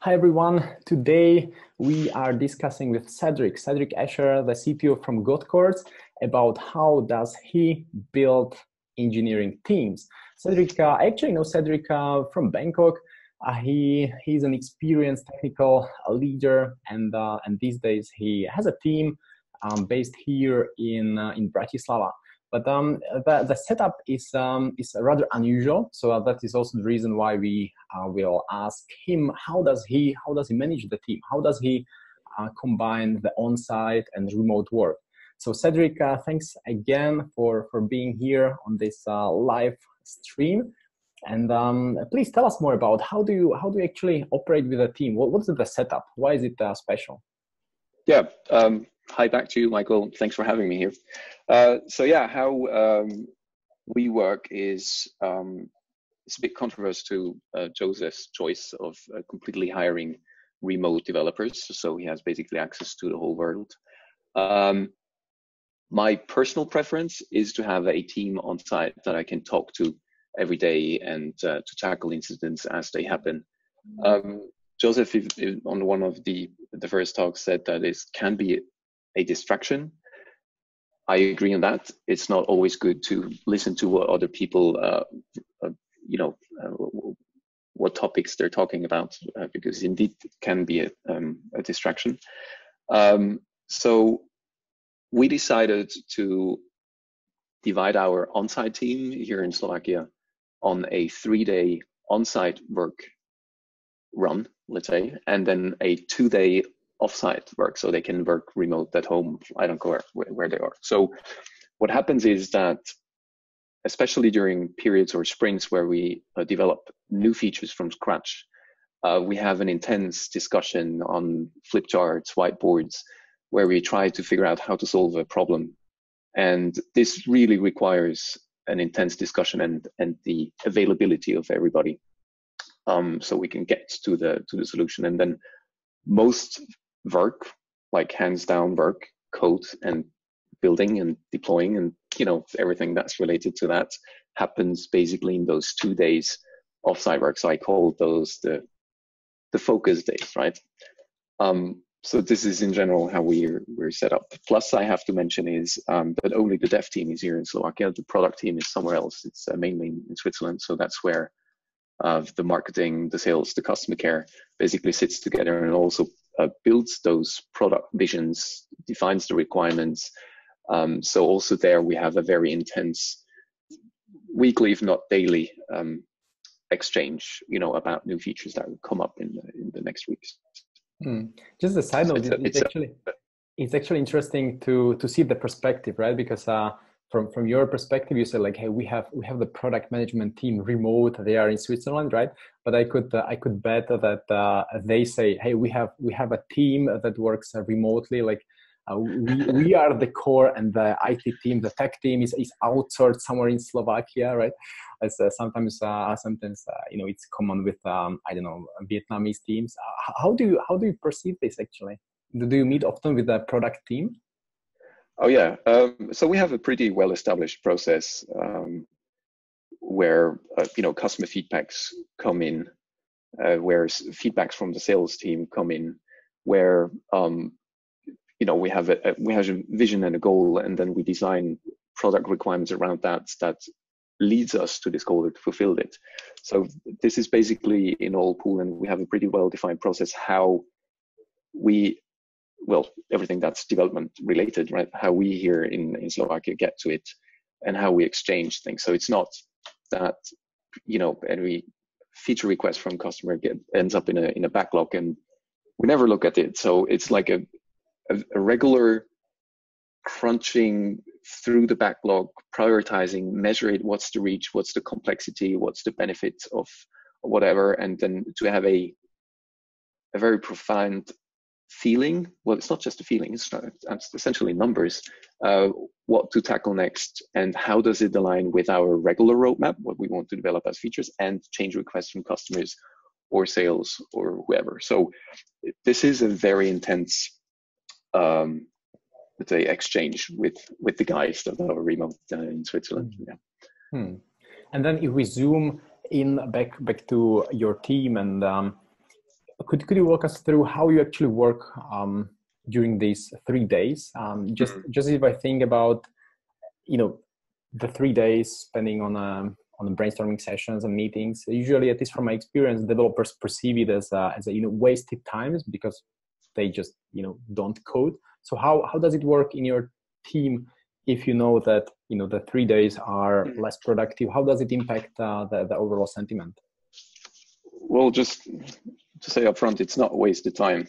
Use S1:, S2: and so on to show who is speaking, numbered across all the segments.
S1: Hi everyone. Today we are discussing with Cedric Asher, the CTO from Godcourse, about how does he build engineering teams. Cedric, I actually know Cedric from Bangkok. He's an experienced technical leader, and these days he has a team based here in Bratislava. But the setup is rather unusual, so that is also the reason why we will ask him how does he manage the team, how does he combine the on-site and remote work. So Cedric, thanks again for being here on this live stream, and please tell us more about how do you actually operate with a team. What's the setup? Why is it special?
S2: Yeah. Hi back to you, Michael. Thanks for having me here. How we work is it's a bit controversial to Joseph's choice of completely hiring remote developers. So he has basically access to the whole world. My personal preference is to have a team on site that I can talk to every day and to tackle incidents as they happen. Joseph, on one of the first talks, said that it can be a distraction. I agree on that. It's not always good to listen to what other people, what topics they're talking about, because indeed it can be a distraction. So we decided to divide our on-site team here in Slovakia on a 3-day on-site work run, let's say, and then a 2-day off-site work, so they can work remote at home. I don't care where they are. So what happens is that, especially during periods or sprints where we develop new features from scratch, we have an intense discussion on flip charts, whiteboards, where we try to figure out how to solve a problem. And this really requires an intense discussion and the availability of everybody, so we can get to the solution. And then most work, like hands down work, code and building and deploying and everything that's related to that, happens basically in those 2 days of site work. So I call those the focus days, right? So this is in general how we're set up. Plus, I have to mention is that only the dev team is here in Slovakia. The product team is somewhere else. It's mainly in Switzerland. So that's where the marketing, the sales, the customer care basically sits together and also builds those product visions, defines the requirements. So also there we have a very intense weekly, if not daily, exchange, about new features that will come up in the next weeks.
S1: Just a side note, it's actually interesting to see the perspective, right? Because from your perspective, you said like, hey, we have the product management team remote. They are in Switzerland, right? But I could bet that they say, hey, we have a team that works remotely. Like we are the core, and the IT team, the tech team is outsourced somewhere in Slovakia, right? As sometimes it's common with Vietnamese teams. How do you perceive this actually? Do you meet often with the product team?
S2: Oh yeah, so we have a pretty well-established process where customer feedbacks come in, where feedbacks from the sales team come in, where we have a vision and a goal, and then we design product requirements around that leads us to this goal to fulfill it. So this is basically in all pool, and we have a pretty well-defined process how everything that's development related, right? How we here in Slovakia get to it and how we exchange things. So it's not that, every feature request from customer ends up in a backlog and we never look at it. So it's like a regular crunching through the backlog, prioritizing, measure it, what's the reach, what's the complexity, what's the benefit of whatever, and then to have a very profound feeling. Well, it's not just a feeling, it's essentially numbers, what to tackle next and how does it align with our regular roadmap, what we want to develop as features, and change requests from customers or sales or whoever. So this is a very intense let's say exchange with the guys that are remote in Switzerland.
S1: Yeah. And then if we zoom in back to your team, and could you walk us through how you actually work during these 3 days? Just if I think about, the 3 days spending on the brainstorming sessions and meetings, usually, at least from my experience, developers perceive it as wasted times because they just don't code. So how does it work in your team if you know that the 3 days are less productive? How does it impact the overall sentiment?
S2: Well, just to say upfront, it's not a wasted time.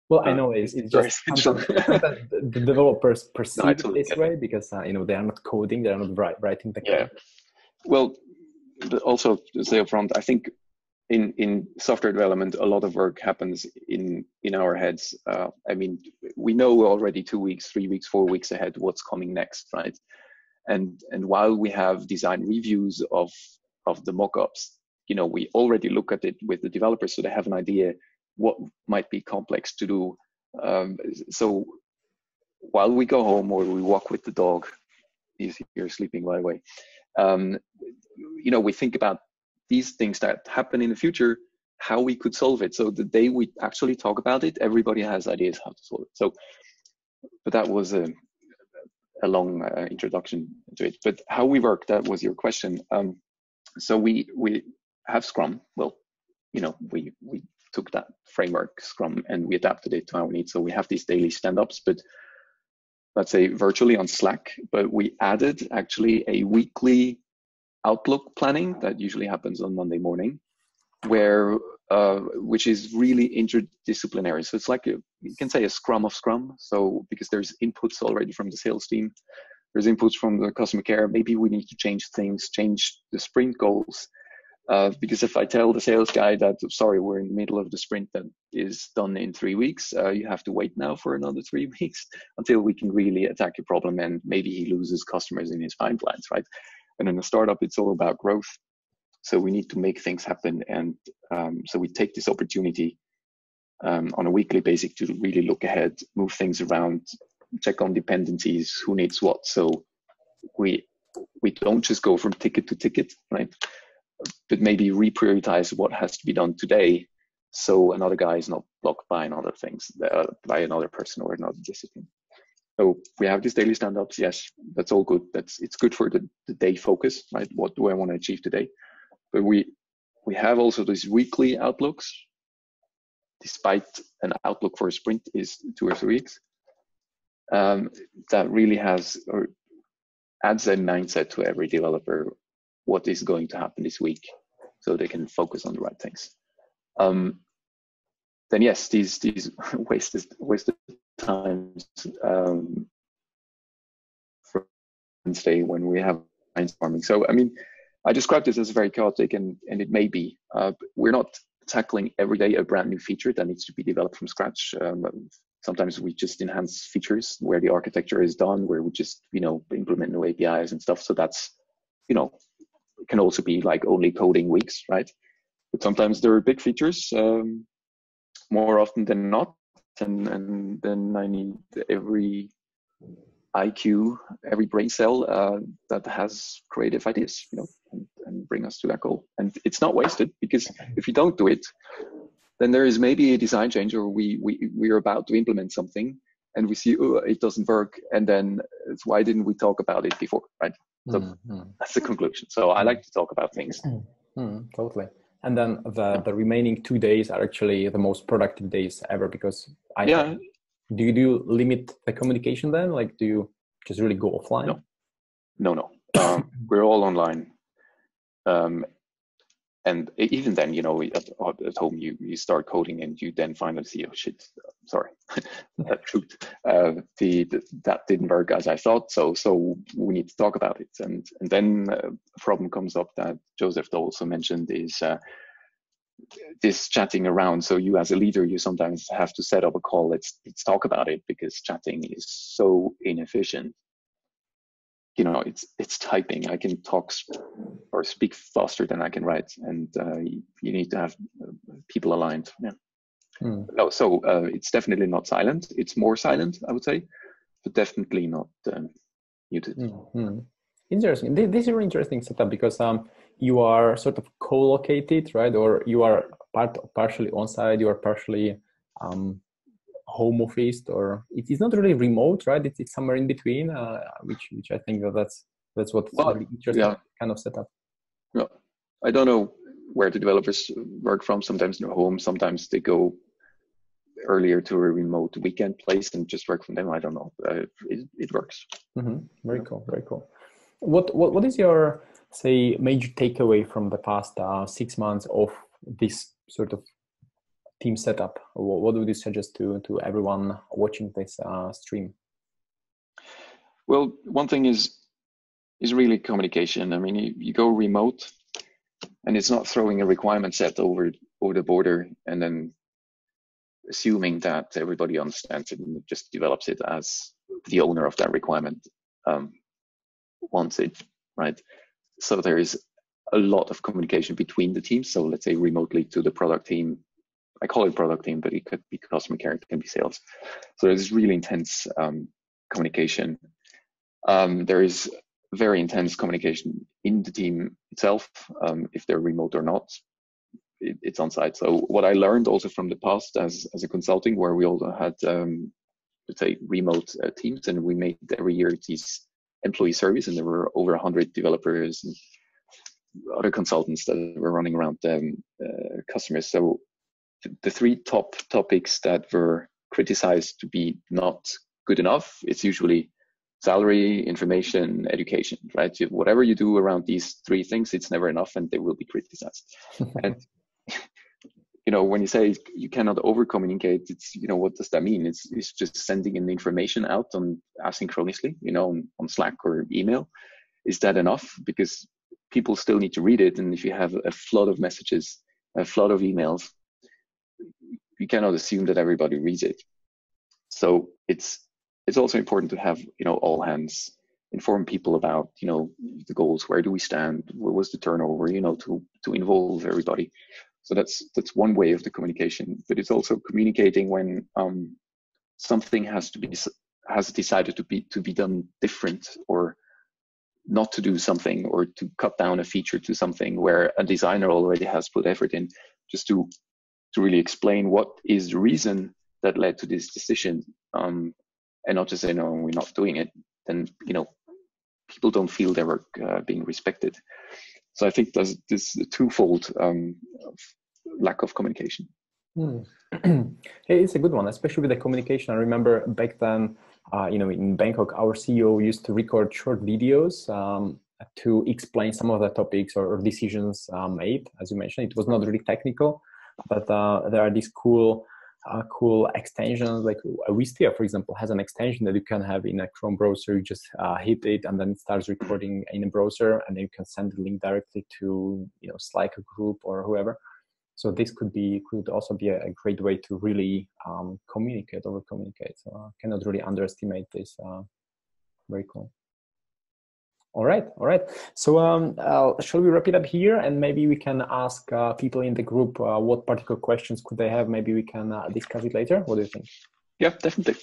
S1: Well, I know it's just sometimes the developers perceive it this way because they are not coding, they are not writing the code.
S2: Yeah. Well, also to say upfront, I think in software development, a lot of work happens in our heads. I mean, we know already 2 weeks, 3 weeks, 4 weeks ahead what's coming next, right? And while we have design reviews of the mockups, we already look at it with the developers, so they have an idea what might be complex to do. So while we go home or we walk with the dog, he's here sleeping, by the way, we think about these things that happen in the future, how we could solve it. So the day we actually talk about it, everybody has ideas how to solve it. So, but that was a long introduction to it. But how we work, that was your question. So we have Scrum. Well, we took that framework Scrum and we adapted it to our needs. So we have these daily stand-ups, but let's say virtually on Slack, but we added actually a weekly Outlook planning that usually happens on Monday morning, where which is really interdisciplinary. So it's like you can say a Scrum of Scrum. So because there's inputs already from the sales team, there's inputs from the customer care. Maybe we need to change things, change the sprint goals. Because if I tell the sales guy that, sorry, we're in the middle of the sprint that is done in 3 weeks, you have to wait now for another 3 weeks until we can really attack your problem, and maybe he loses customers in his pipelines, right? And in a startup, it's all about growth. So we need to make things happen. And so we take this opportunity on a weekly basis to really look ahead, move things around, check on dependencies, who needs what. So we don't just go from ticket to ticket, right? But maybe reprioritize what has to be done today, so another guy is not blocked by another things, by another person or another discipline. So we have these daily stand-ups. Yes, that's all good. It's good for the day focus, right? What do I want to achieve today? But we have also these weekly outlooks. Despite an outlook for a sprint is 2 or 3 weeks, that really has or adds a mindset to every developer. What is going to happen this week, so they can focus on the right things. Then yes, these wasted times for Wednesday when we have brainstorming. So I mean, I described this as very chaotic, and it may be. We're not tackling every day a brand new feature that needs to be developed from scratch. Sometimes we just enhance features where the architecture is done, where we just implement new APIs and stuff. So that's can also be like only coding weeks, right? But sometimes there are big features, more often than not, and then I need every IQ, every brain cell that has creative ideas, and bring us to that goal. And it's not wasted, because if you don't do it, then there is maybe a design change, or we're about to implement something and we see, oh, it doesn't work, and then it's, why didn't we talk about it before, right? So that's the conclusion. So I like to talk about things.
S1: Totally. And then the remaining 2 days are actually the most productive days ever, because do you limit the communication then? Like, do you just really go offline?
S2: No. We're all online. And even then, at home, you start coding and you then finally see, oh shit, sorry, that didn't work as I thought. So we need to talk about it. And then a problem comes up that Joseph also mentioned is this chatting around. So you as a leader, you sometimes have to set up a call. Let's talk about it, because chatting is so inefficient. It's typing. I can talk or speak faster than I can write, and you need to have people aligned. No, so it's definitely not silent. It's more silent, I would say, but definitely not muted.
S1: Interesting. This is a really interesting setup, because you are sort of co-located, right? Or you are partially on site, you are partially home office, or it is not really remote, right? It's somewhere in between, which I think that's what's really interesting kind of setup.
S2: Yeah, I don't know where the developers work from. Sometimes they're home, sometimes they go earlier to a remote weekend place and just work from them. I don't know. It works.
S1: Very cool. Very cool. What is your, say, major takeaway from the past 6 months of this sort of team setup? What would you suggest to everyone watching this stream?
S2: Well, one thing is really communication. I mean, you go remote, and it's not throwing a requirement set over the border and then assuming that everybody understands it and just develops it as the owner of that requirement wants it, right? So there is a lot of communication between the teams. So let's say remotely to the product team. I call it product team, but it could be customer care, it can be sales. So there's really intense communication. There is very intense communication in the team itself, if they're remote or not. It's on site. So what I learned also from the past as a consulting, where we also had, let's say, remote teams, and we made every year these employee surveys, and there were over 100 developers and other consultants that were running around customers. So the three top topics that were criticized to be not good enough, it's usually salary, information, education, right? Whatever you do around these three things, it's never enough, and they will be criticized. And when you say you cannot over communicate, it's, what does that mean? It's just sending an information out on asynchronously, on Slack or email. Is that enough? Because people still need to read it, and if you have a flood of messages, a flood of emails, you cannot assume that everybody reads it. So it's also important to have, all hands, inform people about, the goals. Where do we stand? What was the turnover? To involve everybody. So that's one way of the communication. But it's also communicating when something has decided to be done different, or not to do something, or to cut down a feature to something where a designer already has put effort in, just to really explain what is the reason that led to this decision, and not just say, no, we're not doing it. Then, people don't feel their work being respected. So I think there's this twofold lack of communication.
S1: Hey, it's a good one, especially with the communication. I remember back then, in Bangkok, our CEO used to record short videos to explain some of the topics or decisions made. As you mentioned, it was not really technical, but there are these cool extensions. Like Wistia, for example, has an extension that you can have in a Chrome browser. You just hit it, and then it starts recording in a browser, and then you can send the link directly to Slack group or whoever. So this could also be a great way to really over communicate. So I cannot really underestimate this. Very cool. All right. So shall we wrap it up here, and maybe we can ask people in the group what particular questions could they have? Maybe we can discuss it later. What do you think?
S2: Yeah, definitely.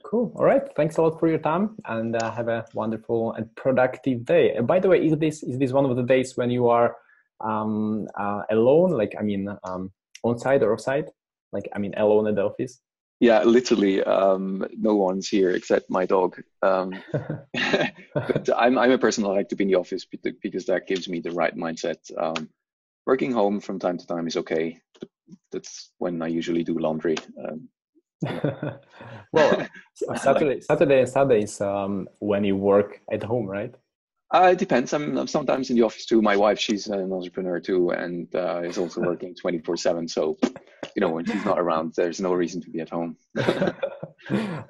S1: Cool. All right. Thanks a lot for your time, and have a wonderful and productive day. And by the way, is this one of the days when you are alone? Like, on site or off site? Like, alone at the office?
S2: Yeah, literally, no one's here except my dog. But I'm a person that like to be in the office because that gives me the right mindset. Working home from time to time is okay. But that's when I usually do laundry.
S1: Well, Saturday and Sunday is when you work at home, right?
S2: It depends. I'm sometimes in the office too. My wife, she's an entrepreneur too, and is also working 24/7. So, when she's not around, there's no reason to be at home.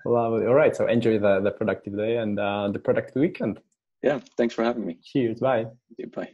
S1: Lovely. All right. So enjoy the productive day and the productive weekend.
S2: Yeah. Thanks for having me.
S1: Cheers. Bye.
S2: Bye.